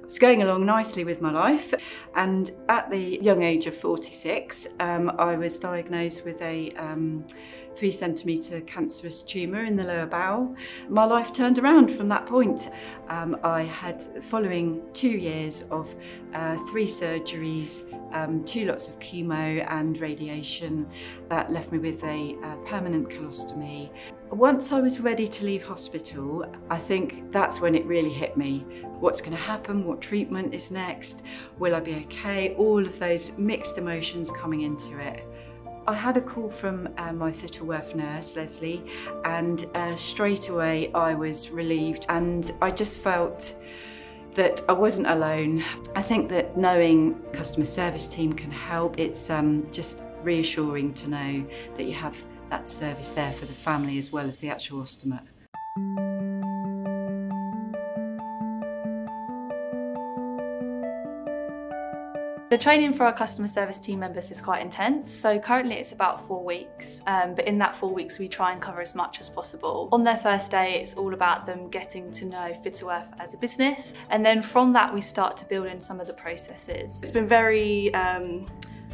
was going along nicely with my life, and at the young age of 46 I was diagnosed with a 3 centimetre cancerous tumour in the lower bowel. My life turned around from that point. I had, following 2 years of 3 surgeries, 2 lots of chemo and radiation, that left me with a permanent colostomy. Once I was ready to leave hospital, I think that's when it really hit me. What's going to happen? What treatment is next? Will I be okay? All of those mixed emotions coming into it. I had a call from my Fittleworth nurse, Leslie, and straight away I was relieved, and I just felt that I wasn't alone. I think that knowing customer service team can help. It's just reassuring to know that you have that service there for the family as well as the actual ostomate. The training for our customer service team members is quite intense. So currently it's about 4 weeks, but in that 4 weeks we try and cover as much as possible. On their first day, it's all about them getting to know Fittleworth as a business. And then from that, we start to build in some of the processes. It's been very, I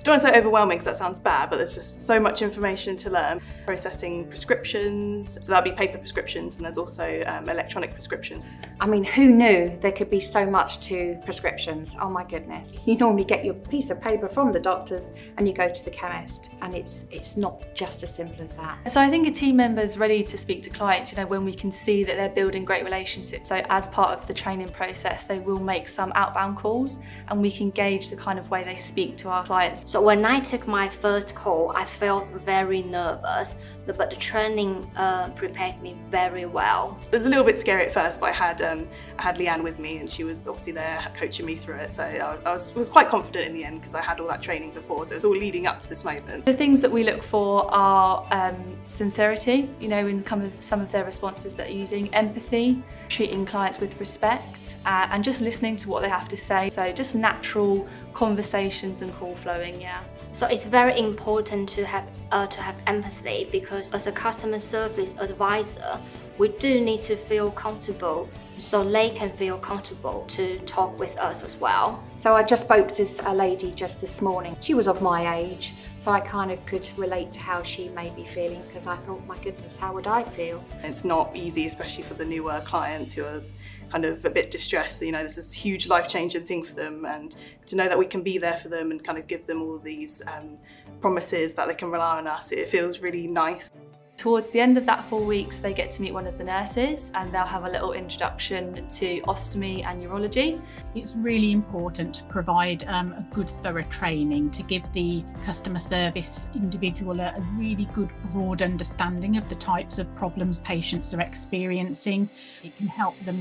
don't want to say overwhelming because that sounds bad, but there's just so much information to learn. Processing prescriptions, so that'll be paper prescriptions, and there's also electronic prescriptions. I mean, who knew there could be so much to prescriptions? Oh my goodness. You normally get your piece of paper from the doctors and you go to the chemist, and it's not just as simple as that. So I think a team member's ready to speak to clients, when we can see that they're building great relationships. So as part of the training process, they will make some outbound calls, and we can gauge the kind of way they speak to our clients. So when I took my first call, I felt very nervous, but the training prepared me very well. It was a little bit scary at first, but I had Leanne with me, and she was obviously there coaching me through it. So I was quite confident in the end because I had all that training before, so it was all leading up to this moment. The things that we look for are sincerity, in some of their responses that are using, empathy, treating clients with respect, and just listening to what they have to say. So just natural conversations and call flowing, yeah. So it's very important to have empathy, because as a customer service advisor, we do need to feel comfortable so they can feel comfortable to talk with us as well. So I just spoke to a lady just this morning. She was of my age, so I kind of could relate to how she may be feeling, because I thought, my goodness, how would I feel? It's not easy, especially for the newer clients who are kind of a bit distressed. This is a huge life-changing thing for them, and to know that we can be there for them and kind of give them all these promises that they can rely on us, it feels really nice. Towards the end of that 4 weeks, they get to meet one of the nurses, and they'll have a little introduction to ostomy and urology. It's really important to provide a good thorough training to give the customer service individual a really good broad understanding of the types of problems patients are experiencing. It can help them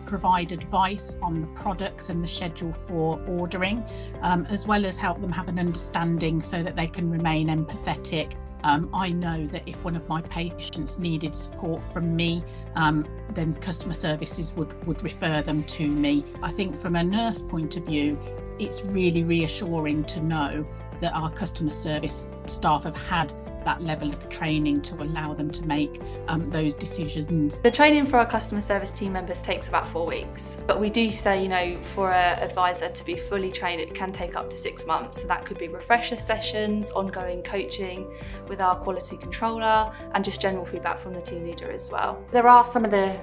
provide advice on the products and the schedule for ordering, as well as help them have an understanding so that they can remain empathetic. I know that if one of my patients needed support from me, then customer services would refer them to me. I think from a nurse point of view, it's really reassuring to know that our customer service staff have had that level of training to allow them to make those decisions. The training for our customer service team members takes about 4 weeks, but we do say, for an advisor to be fully trained, it can take up to 6 months. So that could be refresher sessions, ongoing coaching with our quality controller, and just general feedback from the team leader as well. There are some of the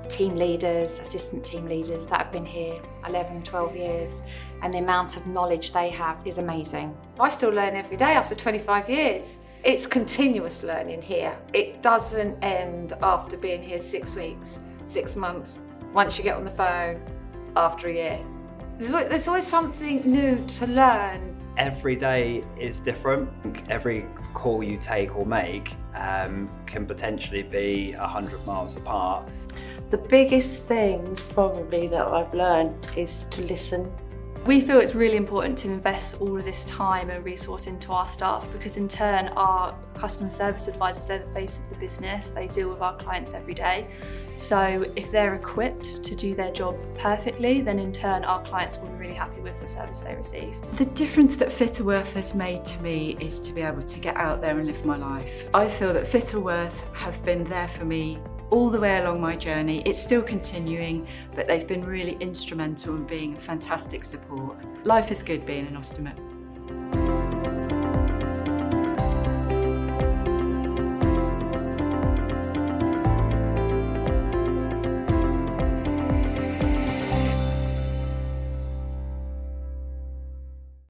team leaders, assistant team leaders that have been here 11, 12 years, and the amount of knowledge they have is amazing. I still learn every day after 25 years. It's continuous learning here. It doesn't end after being here 6 weeks, 6 months, once you get on the phone, after a year. There's always something new to learn. Every day is different. Every call you take or make can potentially be 100 miles apart. The biggest things probably that I've learned is to listen. We feel it's really important to invest all of this time and resource into our staff, because in turn our customer service advisors, they're the face of the business. They deal with our clients every day. So if they're equipped to do their job perfectly, then in turn our clients will be really happy with the service they receive. The difference that Fittleworth has made to me is to be able to get out there and live my life. I feel that Fittleworth have been there for me all the way along my journey. It's still continuing, but they've been really instrumental in being a fantastic support. Life is good being an ostomate.